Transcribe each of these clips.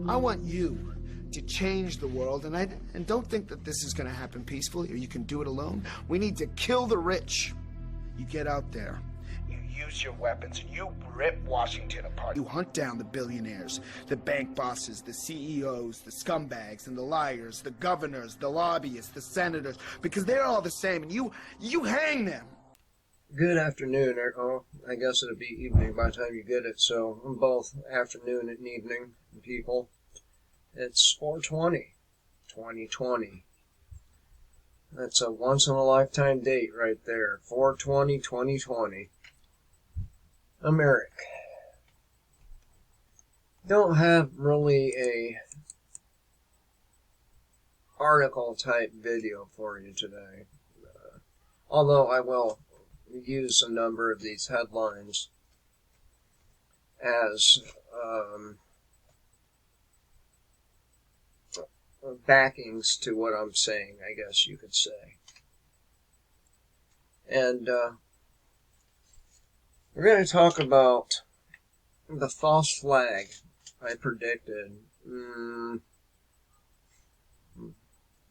I want you to change the world, and don't think that this is going to happen peacefully or you can do it alone. We need to kill the rich. You get out there, you use your weapons, and you rip Washington apart. You hunt down the billionaires, the bank bosses, the CEOs, the scumbags, and the liars, the governors, the lobbyists, the senators, because they're all the same, and you hang them. Good afternoon, or I guess it'll be evening by the time you get it, so both afternoon and evening, people. It's 4/20, 2020. That's a once-in-a-lifetime date right there, 4/20, 2020. America. Don't have really a article-type video for you today, although I will use a number of these headlines as backings to what I'm saying, I guess you could say. And we're going to talk about the false flag I predicted a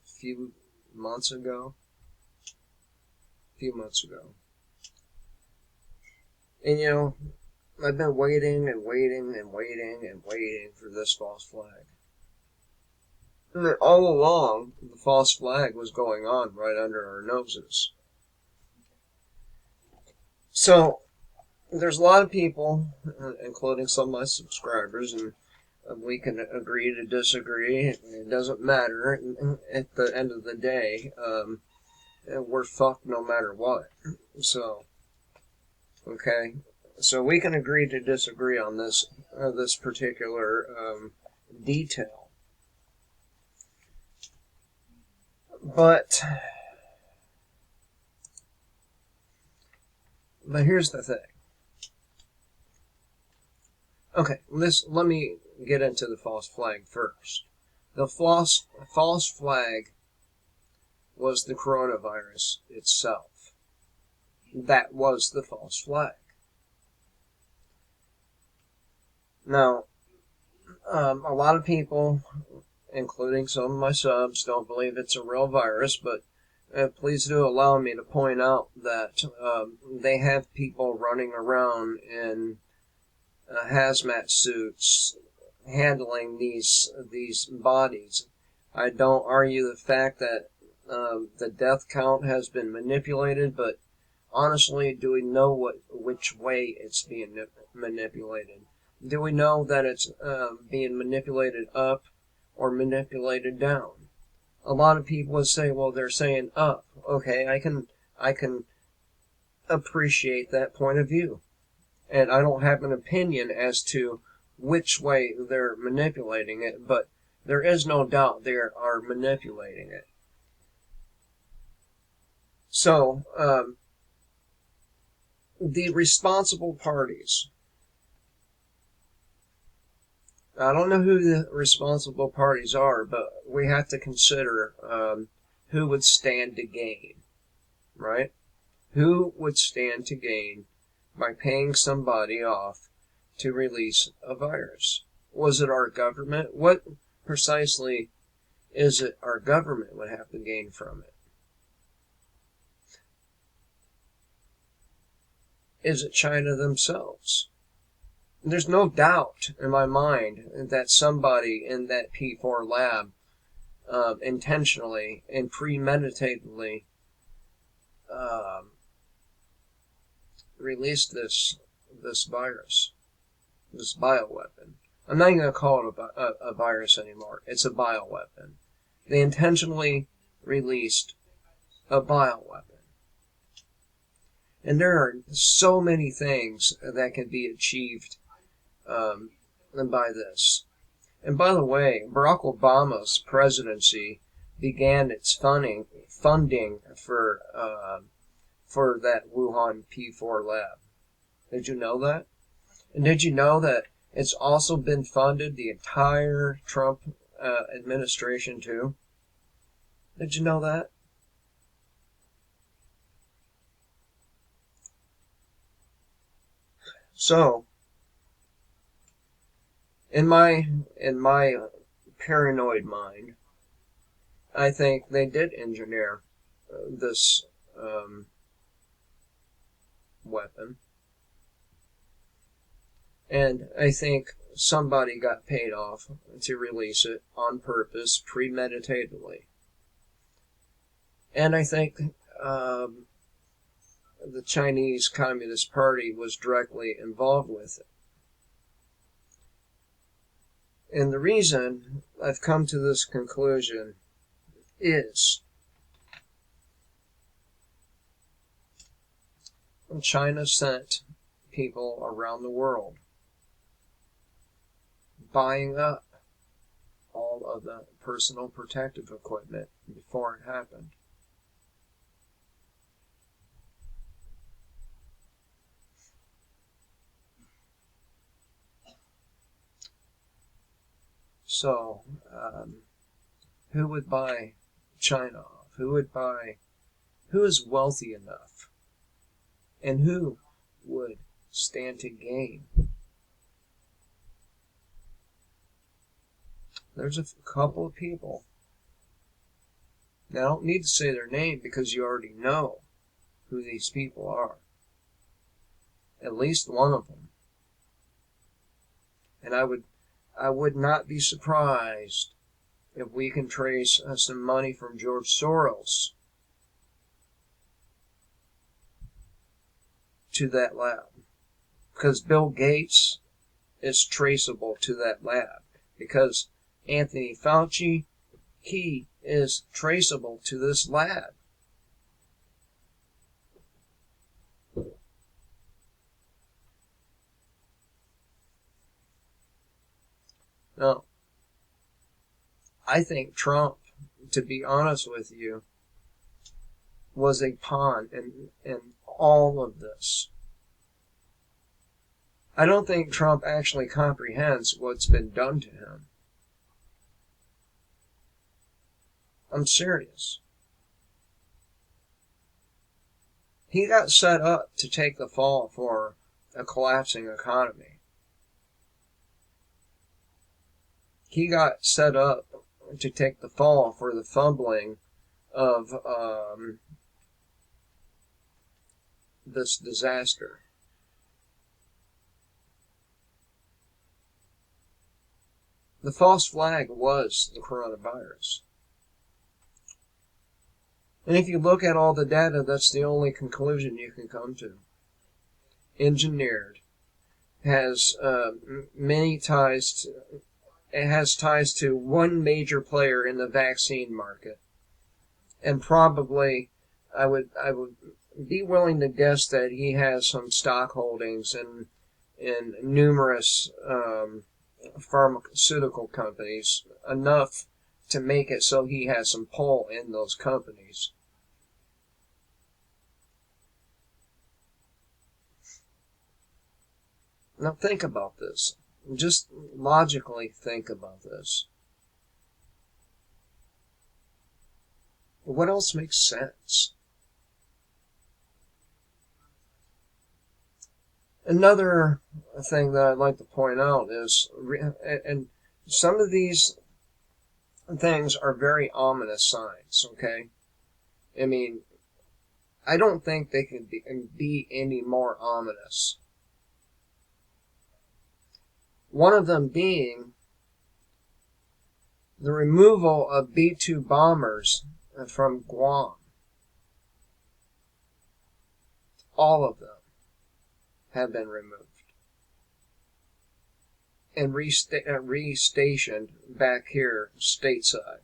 few months ago. And you know, I've been waiting and waiting and waiting and waiting for this false flag. And all along, the false flag was going on right under our noses. So, there's a lot of people, including some of my subscribers, and we can agree to disagree. It doesn't matter. At the end of the day, we're fucked no matter what. So, okay. So we can agree to disagree on this particular detail. But here's the thing. Okay, let me get into the false flag first. The false flag was the coronavirus itself. That was the false flag. Now, a lot of people, including some of my subs, don't believe it's a real virus, but please do allow me to point out that they have people running around in hazmat suits handling these bodies. I don't argue the fact that the death count has been manipulated, but honestly, do we know which way it's being manipulated? Do we know that it's being manipulated up or manipulated down? A lot of people would say, well, they're saying up. Okay, I can appreciate that point of view. And I don't have an opinion as to which way they're manipulating it, but there is no doubt they are manipulating it. So, the responsible parties. I don't know who the responsible parties are, but we have to consider who would stand to gain, right? Who would stand to gain by paying somebody off to release a virus? Was it our government? What precisely is it our government would have to gain from it? Is it China themselves? There's no doubt in my mind that somebody in that P4 lab intentionally and premeditatedly released this virus, this bioweapon. I'm not even going to call it a virus anymore. It's a bioweapon. They intentionally released a bioweapon. And there are so many things that can be achieved by this. And by the way, Barack Obama's presidency began its funding for that Wuhan P4 lab. Did you know that? And did you know that it's also been funded, the entire Trump administration too? Did you know that? So, In my paranoid mind, I think they did engineer this weapon, and I think somebody got paid off to release it on purpose, premeditatedly. And I think the Chinese Communist Party was directly involved with it. And the reason I've come to this conclusion is China sent people around the world buying up all of the personal protective equipment before it happened. So, who would buy China off? Who is wealthy enough? And who would stand to gain? There's a couple of people. Now, I don't need to say their name because you already know who these people are. At least one of them. And I would not be surprised if we can trace some money from George Soros to that lab. Because Bill Gates is traceable to that lab. Because Anthony Fauci, he is traceable to this lab. Now, I think Trump, to be honest with you, was a pawn in all of this. I don't think Trump actually comprehends what's been done to him. I'm serious. He got set up to take the fall for a collapsing economy. He got set up to take the fall for the fumbling of this disaster. The false flag was the coronavirus. And if you look at all the data, that's the only conclusion you can come to. Engineered. Has many ties to... It has ties to one major player in the vaccine market. And probably, I would be willing to guess that he has some stock holdings in numerous pharmaceutical companies, enough to make it so he has some pull in those companies. Now think about this. Just logically think about this. What else makes sense? Another thing that I'd like to point out is, and some of these things are very ominous signs, okay? I mean, I don't think they can be any more ominous. One of them being the removal of B-2 bombers from Guam. All of them have been removed and restationed back here stateside.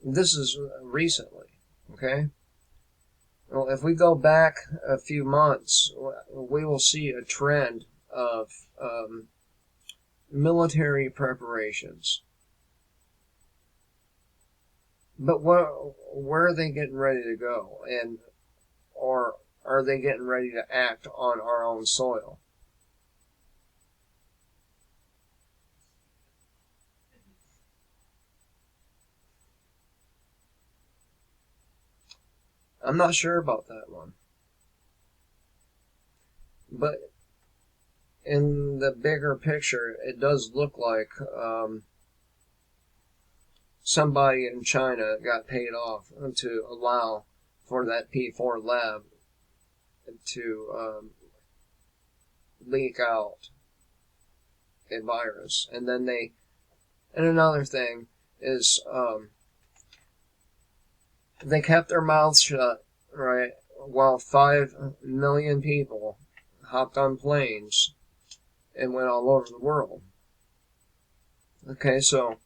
This is recently, okay? Well, if we go back a few months, we will see a trend of military preparations. But where are they getting ready to go? Or are they getting ready to act on our own soil? I'm not sure about that one. But in the bigger picture, it does look like somebody in China got paid off to allow for that P4 lab to leak out a virus. And then and another thing is, they kept their mouths shut, right, while 5 million people hopped on planes and went all over the world. Okay, so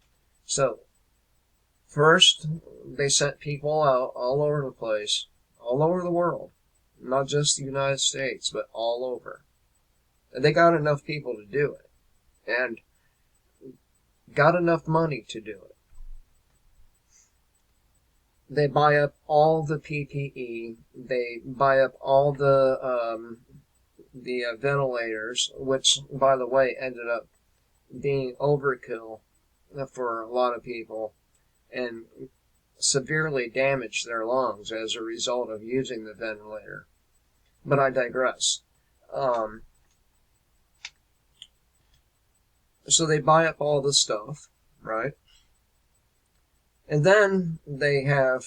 first they sent people out all over the place, all over the world, not just the United States, but all over. And they got enough people to do it, and got enough money to do it. They buy up all the PPE. They buy up all the ventilators, which, by the way, ended up being overkill for a lot of people and severely damaged their lungs as a result of using the ventilator. But I digress. So they buy up all the stuff, right? And then they have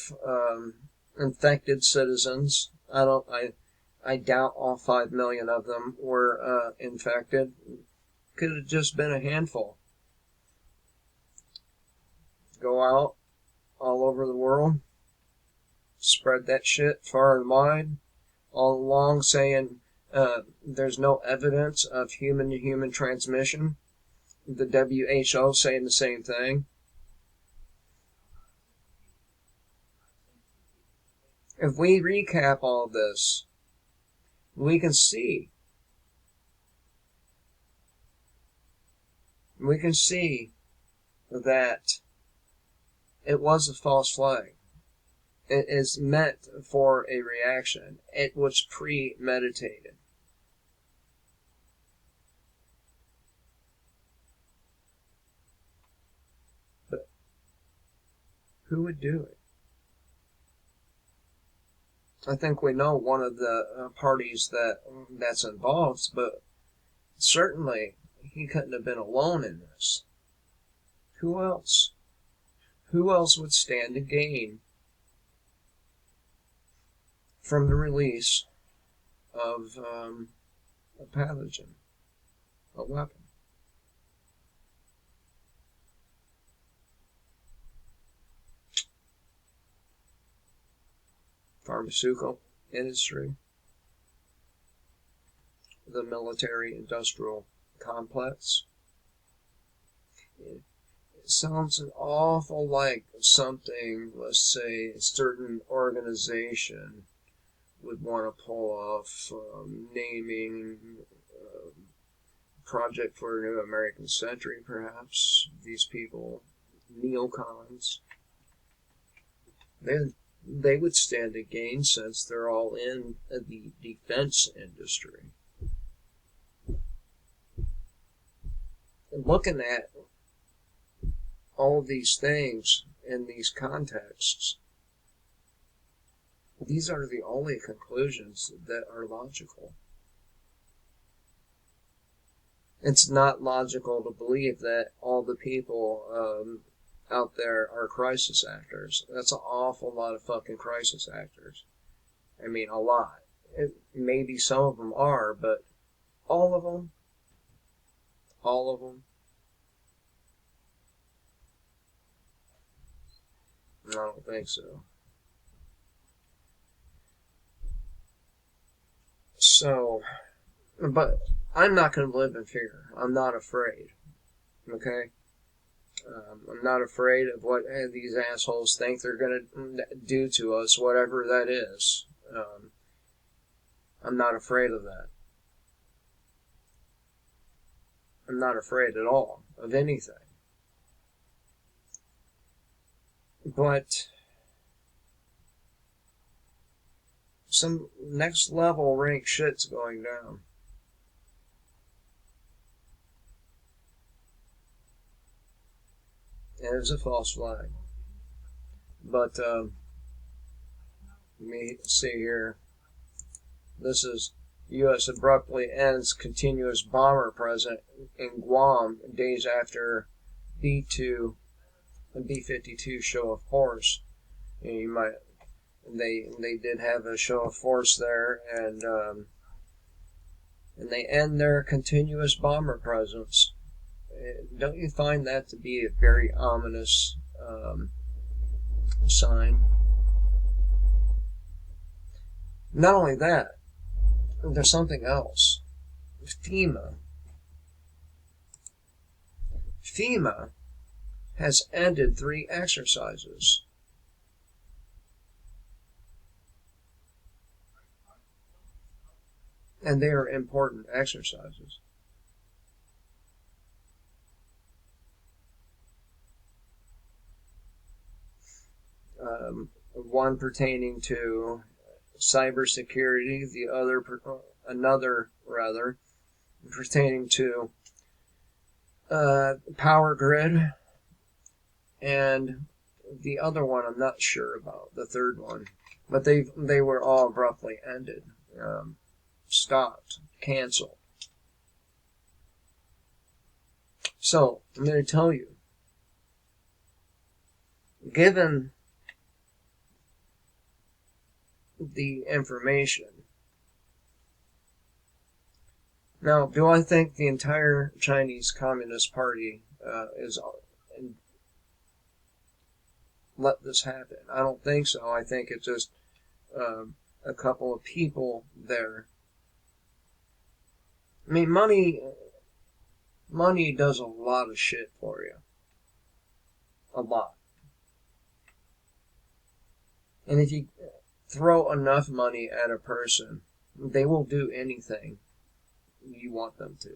infected citizens. I doubt all 5 million of them were infected. Could have just been a handful. Go out all over the world, spread that shit far and wide, all along saying there's no evidence of human-to-human transmission. The WHO saying the same thing. If we recap all this, we can see that it was a false flag. It is meant for a reaction. It was premeditated. But who would do it? I think we know one of the parties that's involved, but certainly he couldn't have been alone in this. Who else? Who else would stand to gain from the release of a pathogen, a weapon? Pharmaceutical industry, the military-industrial complex. It sounds an awful like something, let's say, a certain organization would want to pull off, naming Project for a New American Century, perhaps. These people, neocons, they would stand to gain since they're all in the defense industry. And looking at all of these things in these contexts, these are the only conclusions that are logical. It's not logical to believe that all the people out there are crisis actors. That's an awful lot of fucking crisis actors. I mean, a lot. Maybe some of them are, but all of them? All of them? I don't think so. So, but I'm not going to live in fear. I'm not afraid. Okay? I'm not afraid of what these assholes think they're going to do to us, whatever that is. I'm not afraid of that. I'm not afraid at all of anything. But some next level rank shit's going down. And it's a false flag. But Let me see here. This is U.S. abruptly ends continuous bomber presence in Guam days after B-2 and B-52 show of force. You might they did have a show of force there, and they end their continuous bomber presence. Don't you find that to be a very ominous sign? Not only that, there's something else. FEMA has ended 3 exercises. And they are important exercises. One pertaining to cybersecurity, another pertaining to power grid, and the other one I'm not sure about, the third one, but they were all abruptly ended, stopped, canceled. So I'm going to tell you, given the information. Now, do I think the entire Chinese Communist Party is let this happen? I don't think so. I think it's just a couple of people there. I mean, money does a lot of shit for you. A lot. And if you throw enough money at a person, they will do anything you want them to.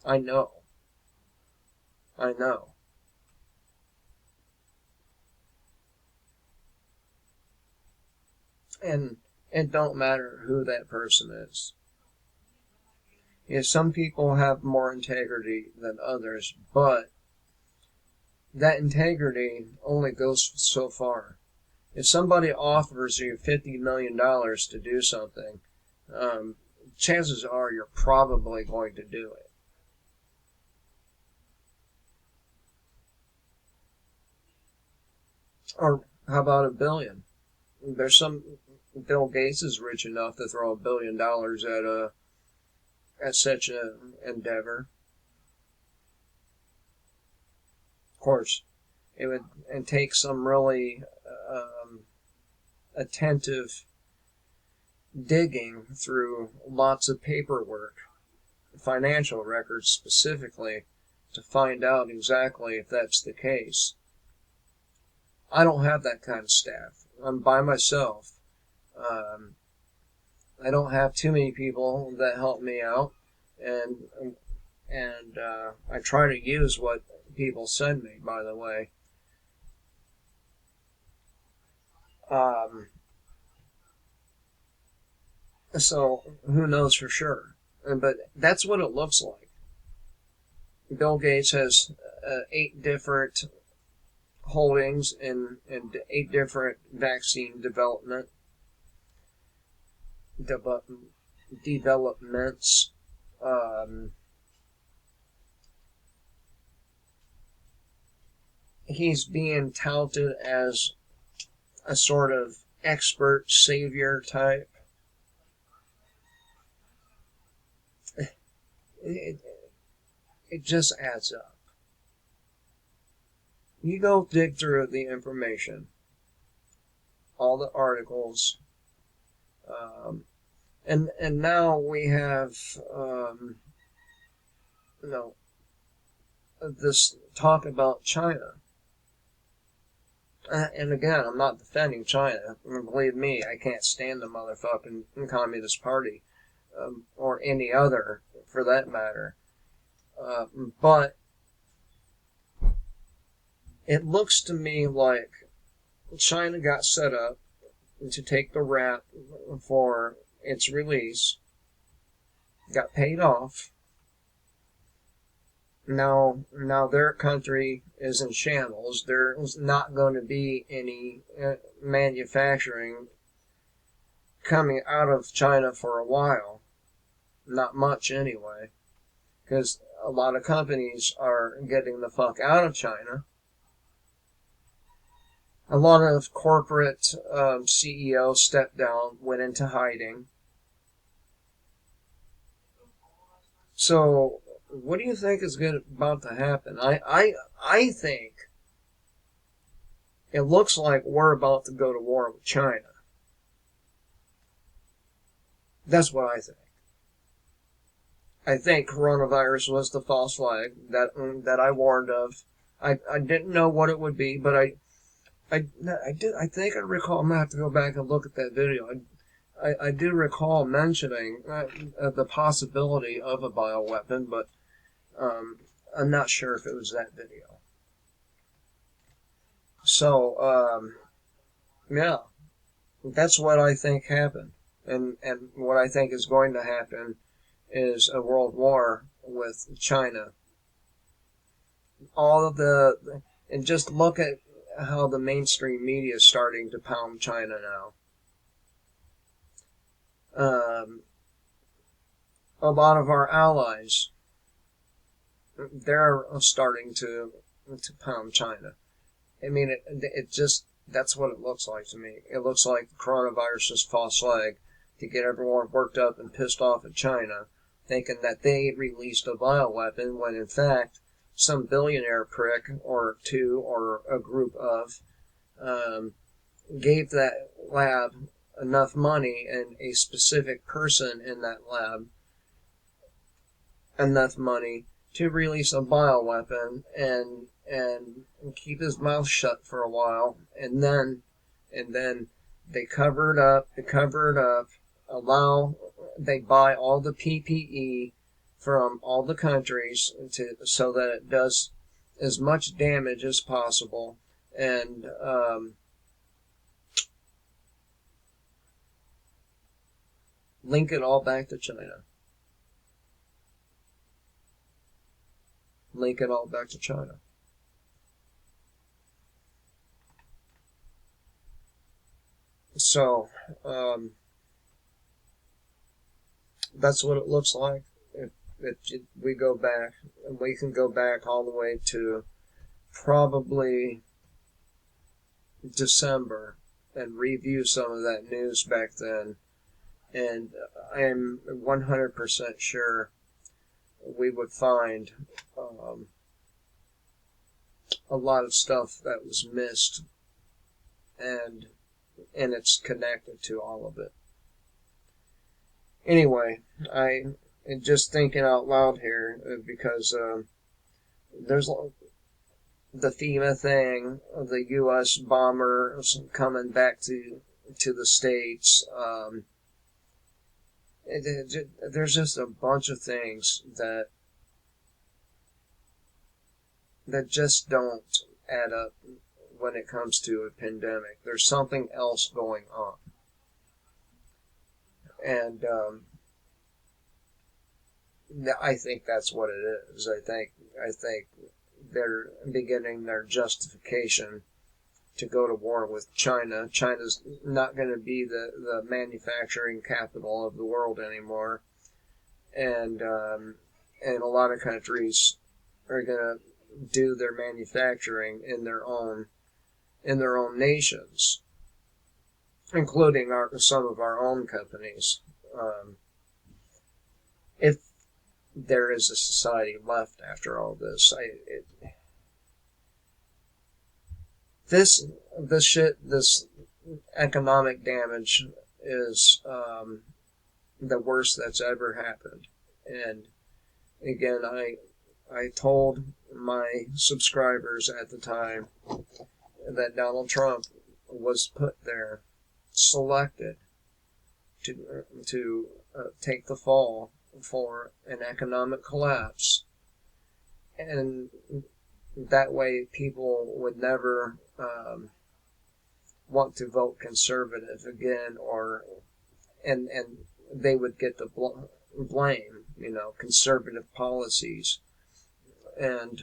I know. And it don't matter who that person is. Some people have more integrity than others, but that integrity only goes so far. If somebody offers you $50 million to do something, chances are you're probably going to do it. Or how about $1 billion? There's Bill Gates is rich enough to throw $1 billion at such an endeavor. Of course, it would take some really attentive digging through lots of paperwork, financial records specifically, to find out exactly if that's the case. I don't have that kind of staff. I'm by myself. I don't have too many people that help me out, and I try to use what people send me, by the way. So who knows for sure? But that's what it looks like. Bill Gates has 8 different holdings in 8 different vaccine developments. He's being touted as a sort of expert savior type. It just adds up. You go dig through the information, all the articles, and now we have this talk about China. And again, I'm not defending China. Believe me, I can't stand the motherfucking Communist Party, or any other for that matter. But it looks to me like China got set up to take the rap for its release, got paid off, Now their country is in shambles. There's not going to be any manufacturing coming out of China for a while. Not much anyway, because a lot of companies are getting the fuck out of China. A lot of corporate CEOs stepped down, went into hiding. So, what do you think is about to happen? I think it looks like we're about to go to war with China. That's what I think. I think coronavirus was the false flag that I warned of. I didn't know what it would be, but I think I recall. I'm gonna have to go back and look at that video. I do recall mentioning the possibility of a bioweapon, but I'm not sure if it was that video. So yeah, that's what I think happened, and what I think is going to happen is a world war with China. All of and just look at how the mainstream media is starting to pound China now. A lot of our allies, they're starting to pound China. I mean, it just, that's what it looks like to me. It looks like the coronavirus is false flag to get everyone worked up and pissed off at China, thinking that they released a bioweapon when in fact some billionaire prick or two or a group of gave that lab enough money and a specific person in that lab enough money to release a bioweapon and keep his mouth shut for a while, and then they cover it up, they buy all the PPE from all the countries so that it does as much damage as possible, and link it all back to China. Link it all back to China. So, that's what it looks like. If we go back, and we can go back all the way to probably December and review some of that news back then, and I'm 100% sure we would find a lot of stuff that was missed, and it's connected to all of it. Anyway, I'm just thinking out loud here because there's the FEMA thing, the U.S. bomber coming back to the States. There's just a bunch of things that just don't add up when it comes to a pandemic. There's something else going on. And I think that's what it is. I think they're beginning their justification to go to war with China. China's not going to be the manufacturing capital of the world anymore, and a lot of countries are going to do their manufacturing in their own nations, including some of our own companies. If there is a society left after all this, this economic damage is the worst that's ever happened. And again, I told my subscribers at the time that Donald Trump was put there, selected to take the fall for an economic collapse, and that way people would never want to vote conservative again, and they would get the blame, conservative policies and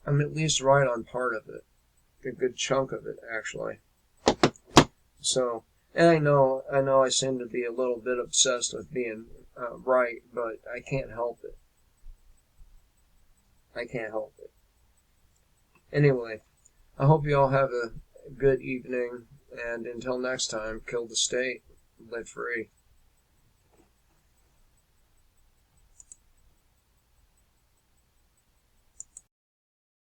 I'm at least right on part of it, a good chunk of it, actually. So, and I know I seem to be a little bit obsessed with being right, but I can't help it. I can't help it. Anyway, I hope you all have a good evening, and until next time, kill the state, live free.